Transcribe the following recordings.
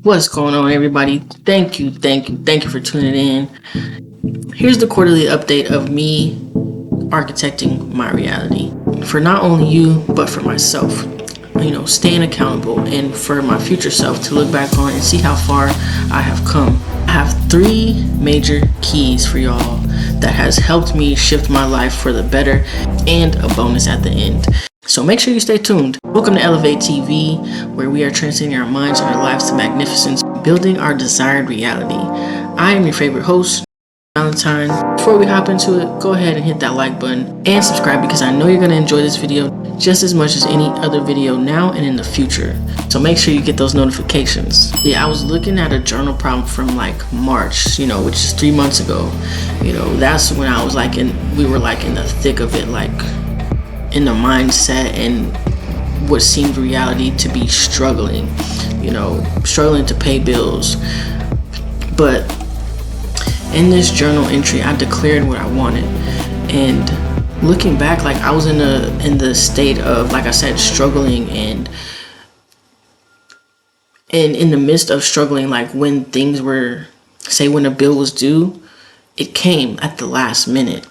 What's going on, everybody? Thank you for tuning in. Here's the quarterly update of me architecting my reality for not only you, but for myself. Staying accountable and for my future self to look back on and see how far I have come. I have 3 major keys for y'all that has helped me shift my life for the better, and a bonus at the end. So make sure you stay tuned. Welcome to Elevate TV, where we are transcending our minds and our lives to magnificence, building our desired reality. I am your favorite host, Valentine. Before we hop into it, go ahead and hit that like button and subscribe, because I know you're going to enjoy this video just as much as any other video now and in the future. So make sure you get those notifications. I was looking at a journal prompt from like March, which is 3 months ago. That's when I was we were in the thick of it, in the mindset and what seemed reality to be struggling to pay bills. But in this journal entry, I declared what I wanted. And looking back, I was in the state of, like I said, struggling, and in the midst of struggling, when things were, say when a bill was due, it came at the last minute.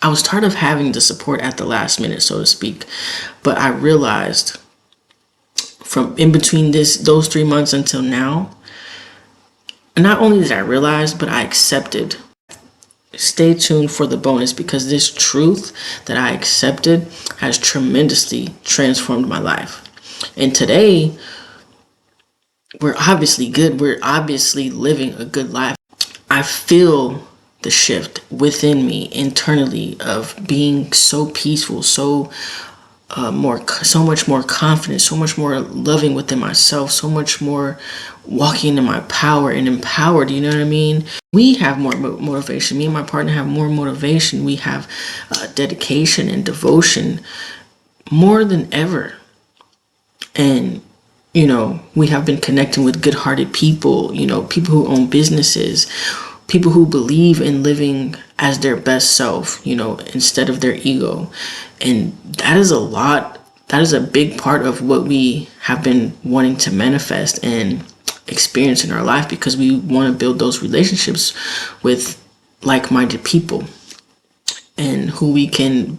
I was tired of having the support at the last minute, so to speak. But I realized from in between those 3 months until now, not only did I realize, but I accepted. Stay tuned for the bonus, because this truth that I accepted has tremendously transformed my life. And today, we're obviously good. We're obviously living a good life. I feel the shift within me internally of being so peaceful, so much more confident, so much more loving within myself, so much more walking in my power and empowered. You know what I mean? We have more motivation. Me and my partner have more motivation. We have dedication and devotion more than ever. And we have been connecting with good-hearted people, people who own businesses, people who believe in living as their best self, instead of their ego. And that is a lot. That is a big part of what we have been wanting to manifest and experience in our life, because we want to build those relationships with like-minded people and who we can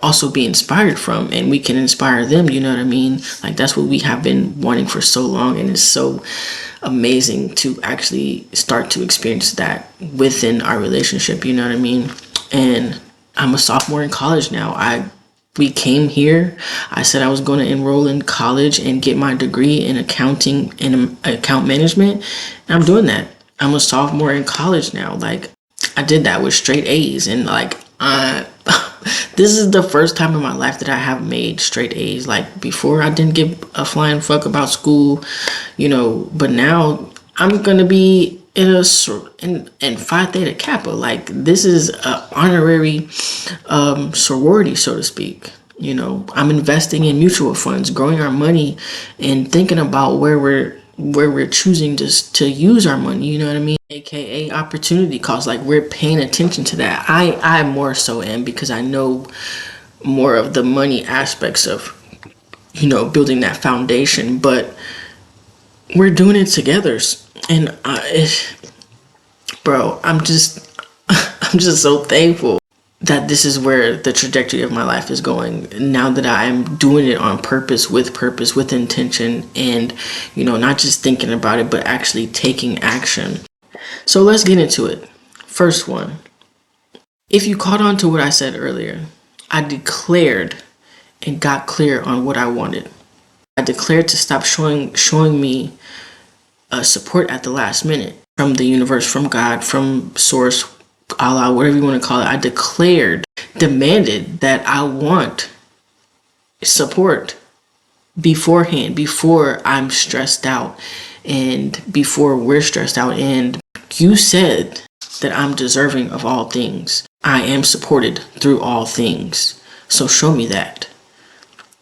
also be inspired from, and we can inspire them. You know what I mean? That's what we have been wanting for so long, and it's so amazing to actually start to experience that within our relationship. You know what I mean? And I'm a sophomore in college now. We came here. I said I was going to enroll in college and get my degree in accounting and account management, and I'm doing that. I'm a sophomore in college now. I did that with straight A's, and this is the first time in my life that I have made straight A's. Before, I didn't give a flying fuck about school, but now I'm gonna be in Phi Theta Kappa. This is a honorary sorority, so to speak. I'm investing in mutual funds, growing our money, and thinking about where we're choosing to use our money. You know what I mean? AKA opportunity cost. We're paying attention to that. I more so am, because I know more of the money aspects of building that foundation. But we're doing it together, and I'm just so thankful that this is where the trajectory of my life is going, now that I am doing it on purpose, with intention, and not just thinking about it, but actually taking action. So let's get into it. First one, if you caught on to what I said earlier, I declared and got clear on what I wanted. I declared to stop showing me support at the last minute from the universe, from God, from source, Allah, whatever you want to call it. I demanded that I want support beforehand, before I'm stressed out, and before we're stressed out. And you said that I'm deserving of all things. I am supported through all things. So show me that.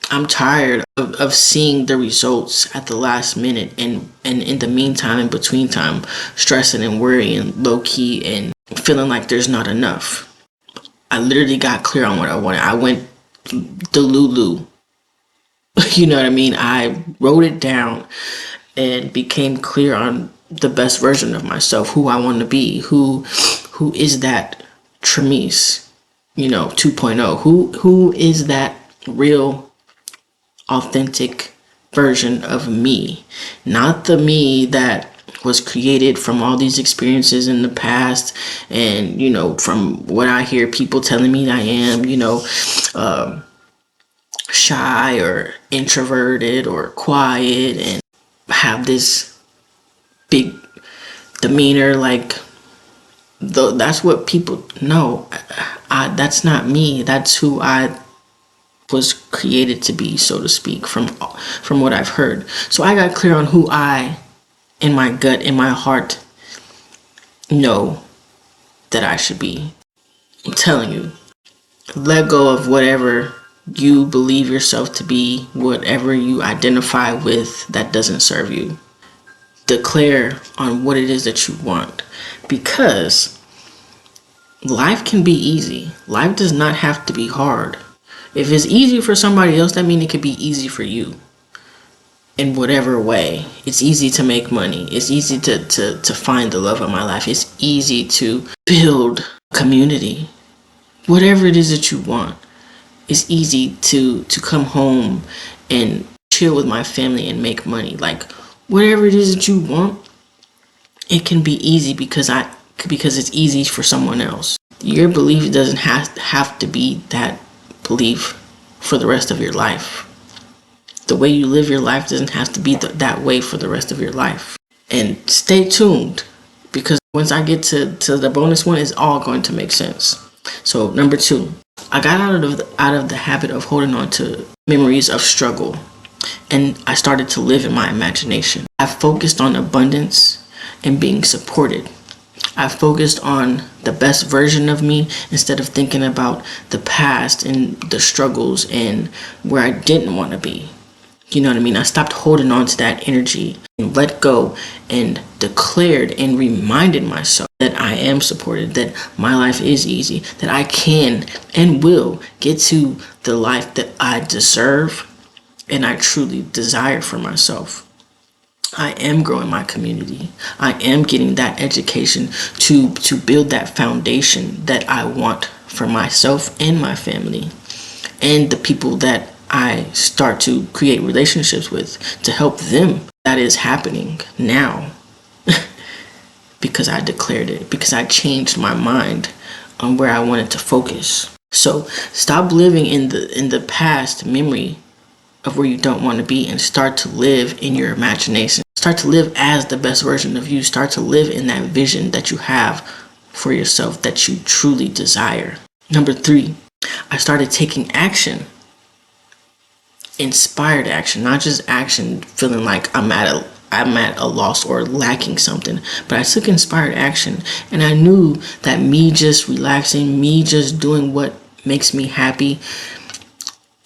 I'm tired of seeing the results at the last minute, and in the meantime, in between time, stressing and worrying low key and feeling like there's not enough. I literally got clear on what I wanted. I went the Lulu. You know what I mean? I wrote it down. and became clear on the best version of myself, who I want to be, who is that Tremise, 2.0, who is that real authentic version of me, not the me that was created from all these experiences in the past, and from what I hear people telling me I am, shy or introverted or quiet and have this big demeanor. Like, that's what people know. That's not me. That's who I was created to be, so to speak, from what I've heard. So I got clear on who I, in my gut, in my heart, know that I should be. I'm telling you, let go of whatever you believe yourself to be, whatever you identify with that doesn't serve you. Declare on what it is that you want, because life can be easy. Life does not have to be hard. If it's easy for somebody else, that means it could be easy for you. In whatever way. It's easy to make money. It's easy to find the love of my life. It's easy to build community. Whatever it is that you want. It's easy to come home and chill with my family and make money. Like, whatever it is that you want, it can be easy because it's easy for someone else. Your belief doesn't have to be that belief for the rest of your life. The way you live your life doesn't have to be that way for the rest of your life. And stay tuned, because once I get to the bonus one, it's all going to make sense. So number 2, I got out of the habit of holding on to memories of struggle, and I started to live in my imagination. I focused on abundance and being supported. I focused on the best version of me instead of thinking about the past and the struggles and where I didn't want to be. You know what I mean? I stopped holding on to that energy and let go, and declared and reminded myself that I am supported, that my life is easy, that I can and will get to the life that I deserve and I truly desire for myself. I am growing my community. I am getting that education to build that foundation that I want for myself and my family and the people that I start to create relationships with, to help them. That is happening now because I declared it, because I changed my mind on where I wanted to focus. So stop living in the past memory of where you don't want to be, and start to live in your imagination. Start to live as the best version of you. Start to live in that vision that you have for yourself, that you truly desire. Number 3, I started taking action. Inspired action, not just action feeling like I'm at a loss or lacking something, but I took inspired action, and I knew that me just relaxing, me just doing what makes me happy,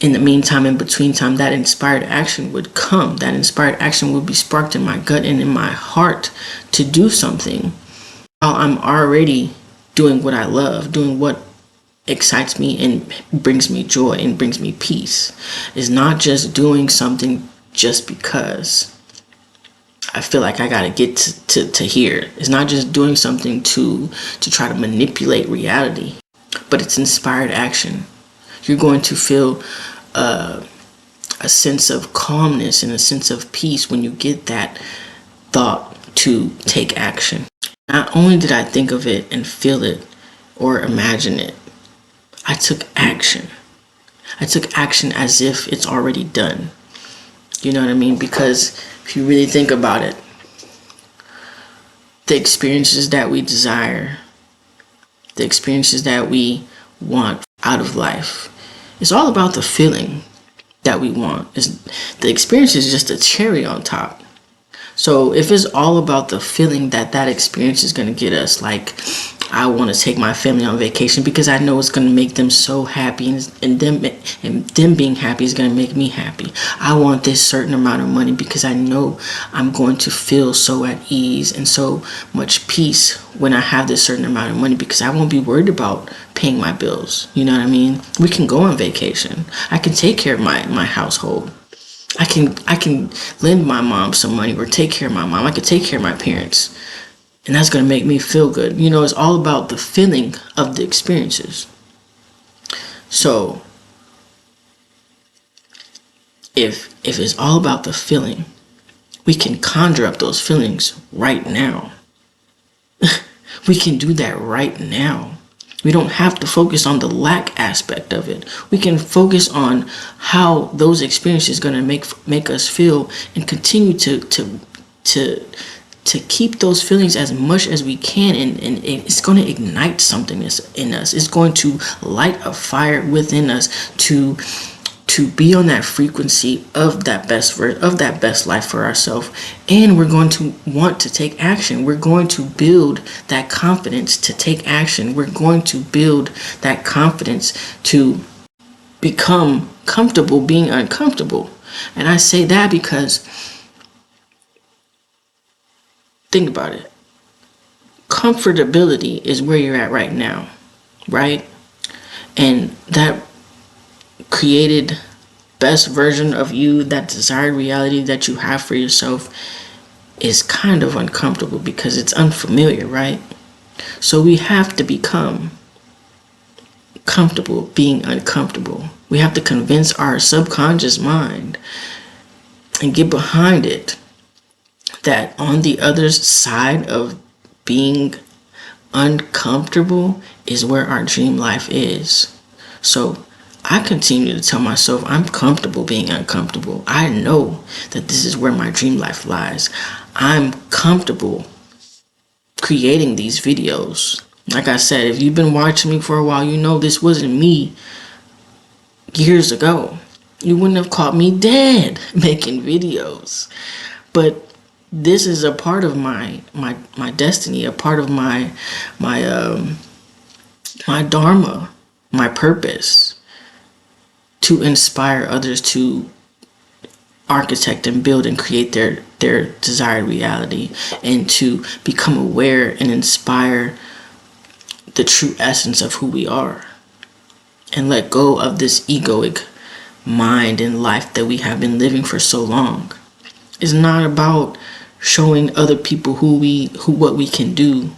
in the meantime, in between time, that inspired action would come. That inspired action would be sparked in my gut and in my heart to do something while I'm already doing what I love, doing what excites me and brings me joy and brings me peace. It's not just doing something just because I feel like I gotta get to here. It's not just doing something to try to manipulate reality, but it's inspired action. You're going to feel a sense of calmness and a sense of peace when you get that thought to take action. Not only did I think of it and feel it or imagine it, I took action. I took action as if it's already done. You know what I mean? Because if you really think about it, the experiences that we desire, the experiences that we want out of life, it's all about the feeling that we want. The experience is just a cherry on top. So if it's all about the feeling that experience is going to get us, like, I want to take my family on vacation because I know it's going to make them so happy, and them being happy is going to make me happy. I want this certain amount of money because I know I'm going to feel so at ease and so much peace when I have this certain amount of money, because I won't be worried about paying my bills. You know what I mean? We can go on vacation. I can take care of my household. I can lend my mom some money or take care of my mom. I could take care of my parents. And that's going to make me feel good. You know, it's all about the feeling of the experiences. So if it's all about the feeling, we can conjure up those feelings right now. We can do that right now. We don't have to focus on the lack aspect of it. We can focus on how those experiences going to make us feel, and continue to keep those feelings as much as we can, and it's going to ignite something in us. It's going to light a fire within us to be on that frequency of that best life for ourselves. And we're going to want to take action. We're going to build that confidence to take action. We're going to build that confidence to become comfortable being uncomfortable. And I say that because, think about it. Comfortability is where you're at right now, right? And that created best version of you, that desired reality that you have for yourself, is kind of uncomfortable because it's unfamiliar, right? So we have to become comfortable being uncomfortable. We have to convince our subconscious mind and get behind it that on the other side of being uncomfortable is where our dream life is. So I continue to tell myself I'm comfortable being uncomfortable. I know that this is where my dream life lies. I'm comfortable creating these videos. Like I said, if you've been watching me for a while, you know this wasn't me years ago. You wouldn't have caught me dead making videos. But this is a part of my destiny, a part of my dharma, my purpose, to inspire others to architect and build and create their desired reality, and to become aware and inspire the true essence of who we are, and let go of this egoic mind and life that we have been living for so long. It's not about showing other people what we can do,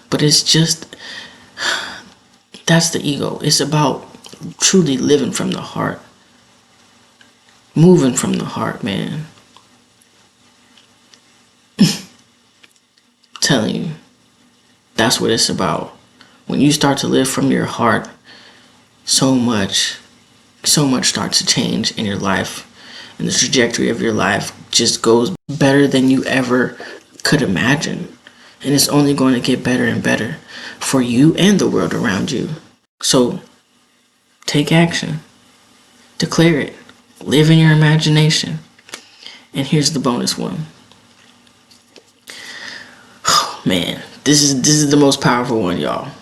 but it's just, that's the ego. It's about truly living from the heart, moving from the heart, man. Telling you, that's what it's about. When you start to live from your heart, so much starts to change in your life, and the trajectory of your life just goes better than you ever could imagine. And it's only going to get better and better for you and the world around you. So take action, declare it, live in your imagination. And here's the bonus one. Oh man, this is the most powerful one, y'all.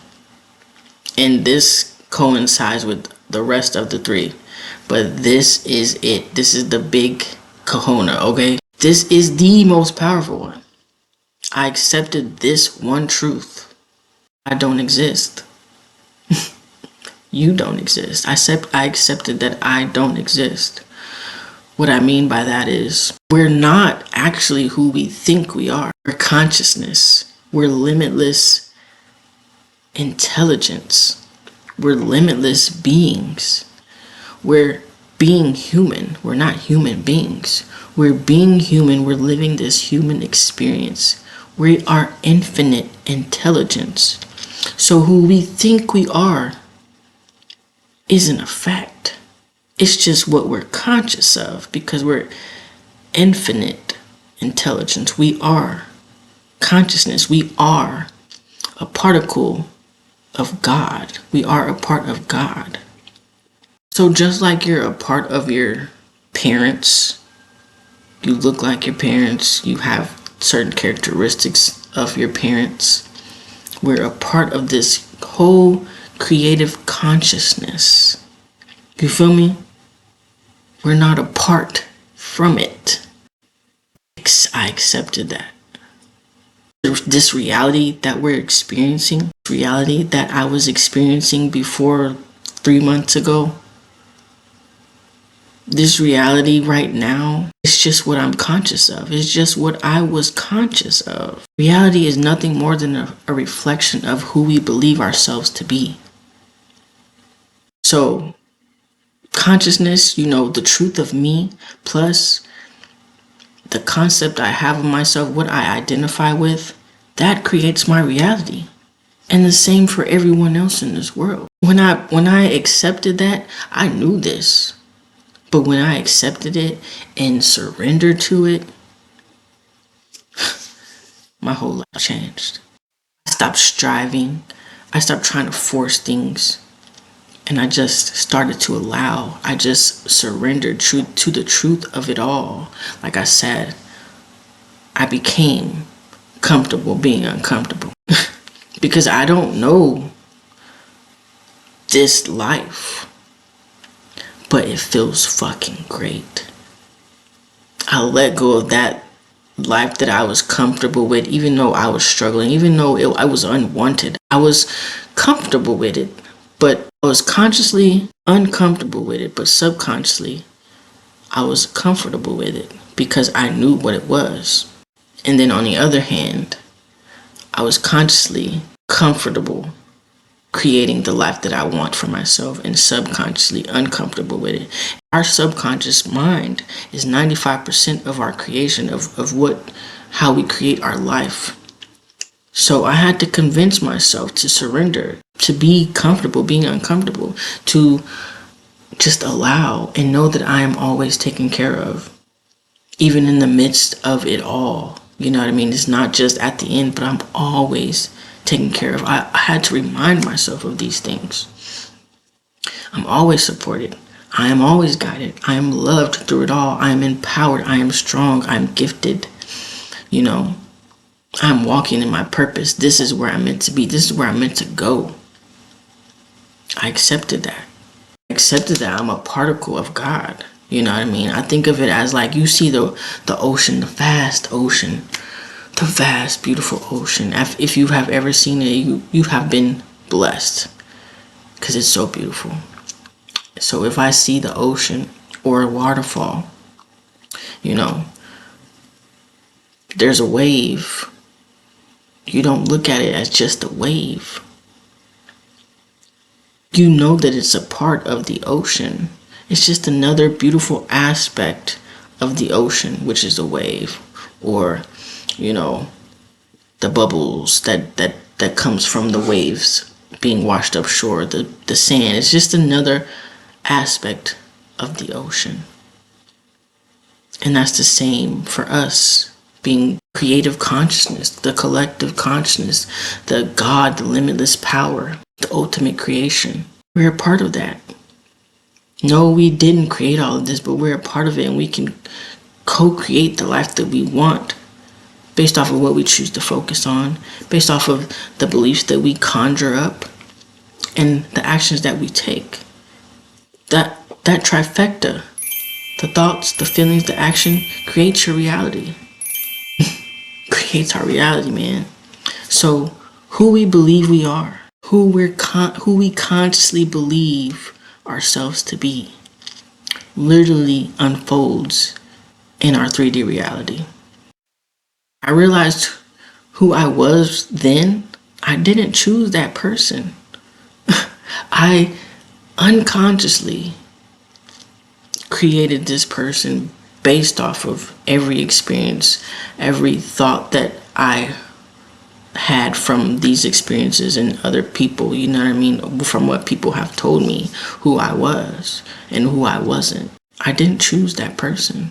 And this coincides with the rest of the three. But this is it. This is the big kahuna, okay? This is the most powerful one. I accepted this one truth. I don't exist. You don't exist. I accepted that I don't exist. What I mean by that is, we're not actually who we think we are. We're consciousness. We're limitless intelligence. We're limitless beings. We're being human. We're not human beings. We're being human. We're living this human experience. We are infinite intelligence. So who we think we are isn't a fact. It's just what we're conscious of, because we're infinite intelligence. We are consciousness. We are a particle of God. We are a part of God. So just like you're a part of your parents, you look like your parents, you have certain characteristics of your parents, we're a part of this whole creative consciousness. You feel me? We're not apart from it. I accepted that. This reality that we're experiencing, reality that I was experiencing before 3 months ago, This reality right now, it's just what I'm conscious of. It's just what I was conscious of. Reality is nothing more than a reflection of who we believe ourselves to be. So, consciousness, the truth of me, plus the concept I have of myself, what I identify with, that creates my reality. And the same for everyone else in this world. When I accepted that, I knew this. But when I accepted it and surrendered to it, my whole life changed. I stopped striving. I stopped trying to force things. And I just started to allow. I just surrendered to the truth of it all. Like I said, I became comfortable being uncomfortable. Because I don't know this life, but it feels fucking great. I let go of that life that I was comfortable with, even though I was struggling, even though I was unwanted. I was comfortable with it, but I was consciously uncomfortable with it, but subconsciously I was comfortable with it because I knew what it was. And then on the other hand, I was consciously comfortable creating the life that I want for myself and subconsciously uncomfortable with it. Our subconscious mind is 95% of our creation of how we create our life. So I had to convince myself to surrender, to be comfortable being uncomfortable, to just allow and know that I am always taken care of, even in the midst of it all. You know what I mean? It's not just at the end, but I'm always taken care of. I had to remind myself of these things. I'm always supported. I am always guided. I am loved through it all. I am empowered. I am strong. I am gifted. I'm walking in my purpose. This is where I'm meant to be. This is where I'm meant to go. I accepted that. I accepted that I'm a particle of God. You know what I mean? I think of it as like you see the ocean, the vast ocean, the vast, beautiful ocean. If you have ever seen it, you have been blessed because it's so beautiful. So if I see the ocean or a waterfall, there's a wave. You don't look at it as just a wave. You know that it's a part of the ocean. It's just another beautiful aspect of the ocean, which is a wave, or the bubbles that comes from the waves being washed up shore, the sand. It's just another aspect of the ocean. And that's the same for us, being creative consciousness, the collective consciousness, the God, the limitless power, the ultimate creation. We're a part of that. No, we didn't create all of this, but we're a part of it, and we can co-create the life that we want based off of what we choose to focus on, based off of the beliefs that we conjure up and the actions that we take. That trifecta, the thoughts, the feelings, the action, creates your reality. Creates our reality, man. So who we believe we are, who we consciously believe ourselves to be, literally unfolds in our 3D reality. I realized who I was then. I didn't choose that person. I unconsciously created this person based off of every experience, every thought that I had from these experiences and other people, you know what I mean? From what people have told me who I was and who I wasn't. I didn't choose that person.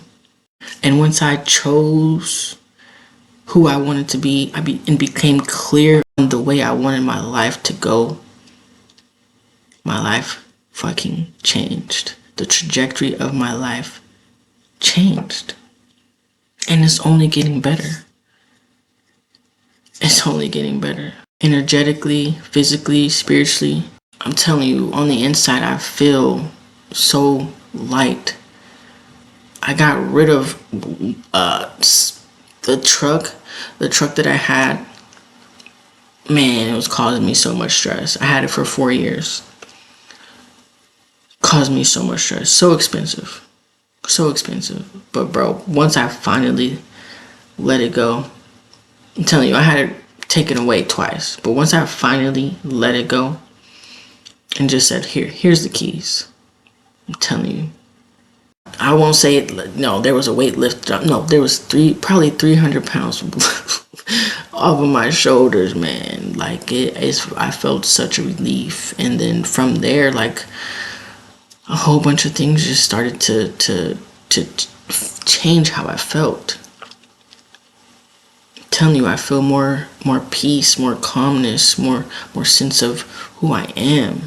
And once I chose who I wanted to be, and became clear on the way I wanted my life to go, my life fucking changed. The trajectory of my life changed. And it's only getting better. It's only getting better. Energetically, physically, spiritually. I'm telling you, on the inside, I feel so light. I got rid of the truck that I had. Man, it was causing me so much stress. I had it for 4 years. Caused me so much stress. So expensive. So expensive. But bro, once I finally let it go, I'm telling you, I had it taken away twice. But once I finally let it go and just said, here's the keys. I'm telling you. I won't say it. No, there was a weight lift. No, there was probably 300 pounds off of my shoulders, man. Like I felt such a relief. And then from there, like a whole bunch of things just started to change how I felt. I'm telling you, I feel more peace, more calmness, more sense of who I am.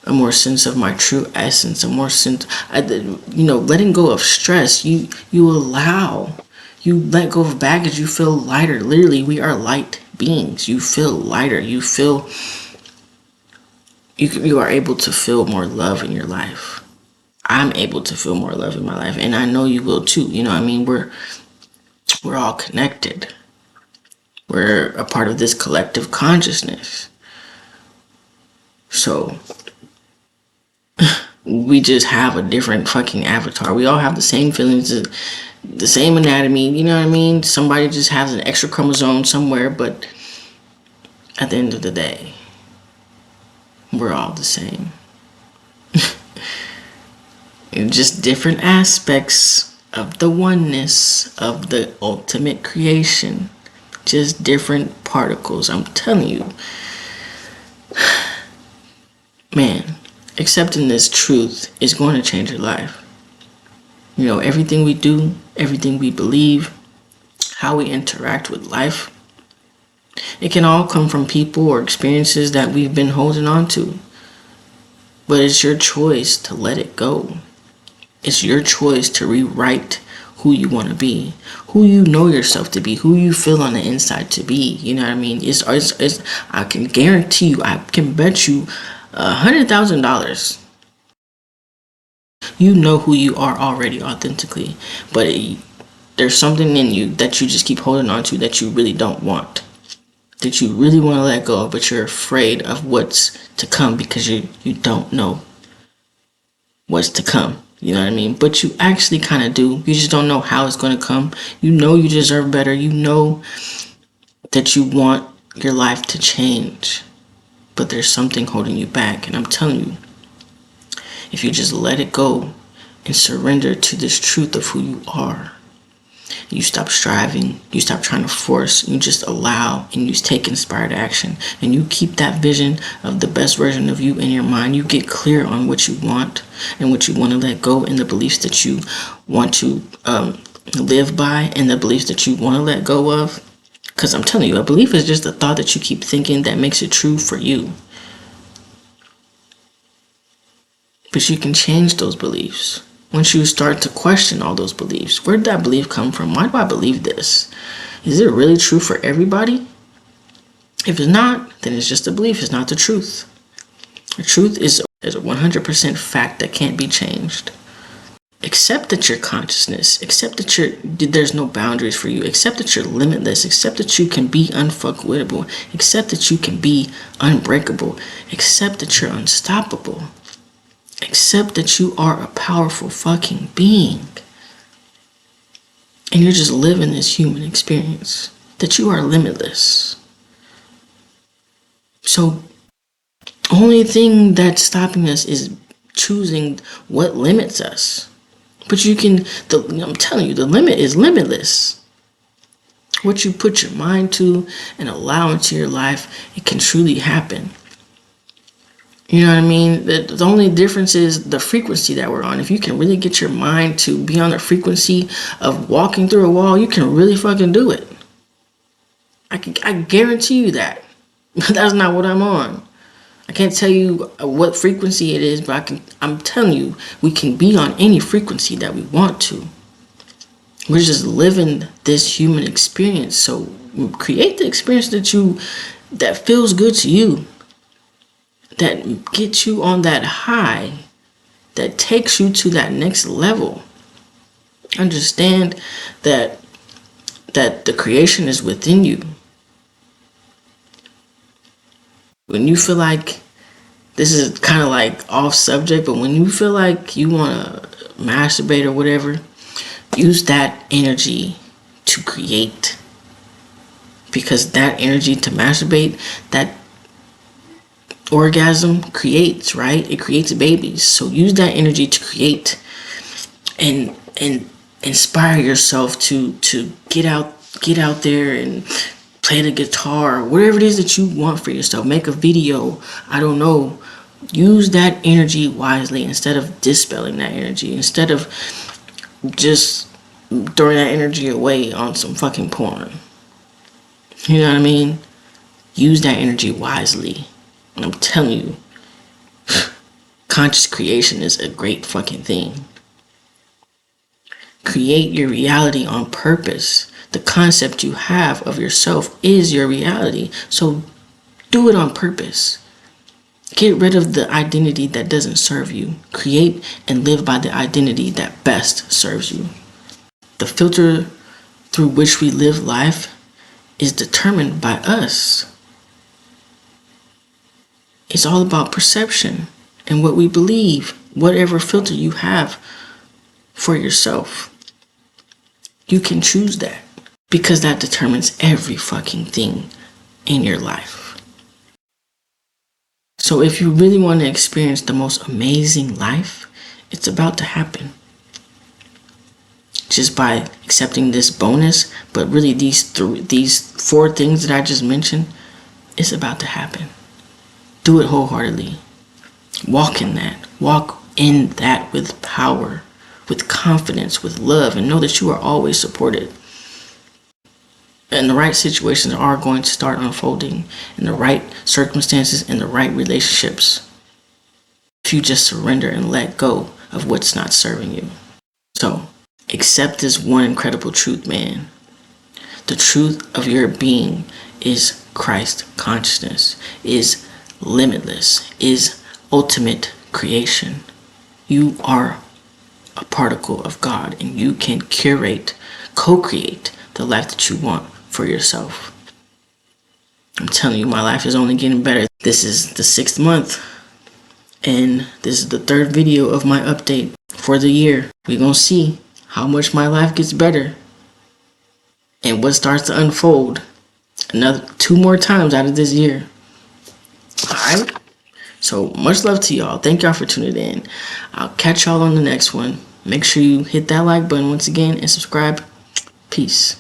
A more sense of my true essence, a more sense, letting go of stress. You let go of baggage. You feel lighter. Literally, we are light beings. You feel lighter. You are able to feel more love in your life. I'm able to feel more love in my life, and I know you will too. You know what I mean? We're all connected. We're a part of this collective consciousness. So we just have a different fucking avatar. We all have the same feelings, the same anatomy, you know what I mean? Somebody just has an extra chromosome somewhere, but at the end of the day, we're all the same. And just different aspects of the oneness of the ultimate creation. Just different particles. I'm telling you. Man, accepting this truth is going to change your life. You know, everything we do, everything we believe, how we interact with life, it can all come from people or experiences that we've been holding on to. But it's your choice to let it go. It's your choice to rewrite who you want to be, who you know yourself to be, who you feel on the inside to be. You know what I mean? It's I can guarantee you, I can bet you $100,000. You know who you are already authentically, but there's something in you that you just keep holding on to that you really don't want, that you really want to let go of, but you're afraid of what's to come because you don't know what's to come. You know what I mean? But you actually kind of do. You just don't know how it's going to come. You know you deserve better. You know that you want your life to change, but there's something holding you back. And I'm telling you, if you just let it go and surrender to this truth of who you are, you stop striving, you stop trying to force, you just allow, and you take inspired action, and you keep that vision of the best version of you in your mind. You get clear on what you want and what you want to let go, and the beliefs that you want to live by, and the beliefs that you want to let go of. Because I'm telling you, a belief is just a thought that you keep thinking that makes it true for you. But you can change those beliefs. Once you start to question all those beliefs, where did that belief come from? Why do I believe this? Is it really true for everybody? If it's not, then it's just a belief. It's not the truth. The truth is a 100% fact that can't be changed. Accept that you're consciousness. Accept that there's no boundaries for you. Accept that you're limitless. Accept that you can be unfuckwittable. Accept that you can be unbreakable. Accept that you're unstoppable. Accept that you are a powerful fucking being. And you're just living this human experience. That you are limitless. So, only thing that's stopping us is choosing what limits us. But I'm telling you, the limit is limitless. What you put your mind to and allow into your life, it can truly happen. You know what I mean? The only difference is the frequency that we're on. If you can really get your mind to be on the frequency of walking through a wall, you can really fucking do it. I guarantee you that. But that's not what I'm on. I can't tell you what frequency it is, but I'm telling you, we can be on any frequency that we want to. We're just living this human experience. So create the experience that feels good to you. That gets you on that high, that takes you to that next level. Understand that the creation is within you. When you feel like, this is kind of like off subject, but when you feel like you want to masturbate or whatever, use that energy to create. Because that energy to masturbate, that orgasm creates, right? It creates babies. So use that energy to create and inspire yourself to get out there and play the guitar, whatever it is that you want for yourself. Make a video. I don't know. Use that energy wisely instead of dispelling that energy. Instead of just throwing that energy away on some fucking porn. You know what I mean? Use that energy wisely. And I'm telling you, conscious creation is a great fucking thing. Create your reality on purpose. The concept you have of yourself is your reality. So do it on purpose. Get rid of the identity that doesn't serve you. Create and live by the identity that best serves you. The filter through which we live life is determined by us. It's all about perception and what we believe, whatever filter you have for yourself. You can choose that because that determines every fucking thing in your life. So if you really want to experience the most amazing life, it's about to happen. Just by accepting this bonus, but really these 4 things that I just mentioned, it's about to happen. Do it wholeheartedly. Walk in that. Walk in that with power, with confidence, with love, and know that you are always supported. And the right situations are going to start unfolding in the right circumstances and the right relationships. If you just surrender and let go of what's not serving you. So, accept this one incredible truth, man. The truth of your being is Christ consciousness, is limitless, is ultimate creation. You are a particle of God, and you can curate, co-create the life that you want for yourself. I'm telling you, my life is only getting better. This is the 6th month, and this is the 3rd video of my update for the year. We're gonna see how much my life gets better and what starts to unfold another 2 more times out of this year. Alright? So much love to y'all. Thank y'all for tuning in. I'll catch y'all on the next one. Make sure you hit that like button once again and subscribe. Peace.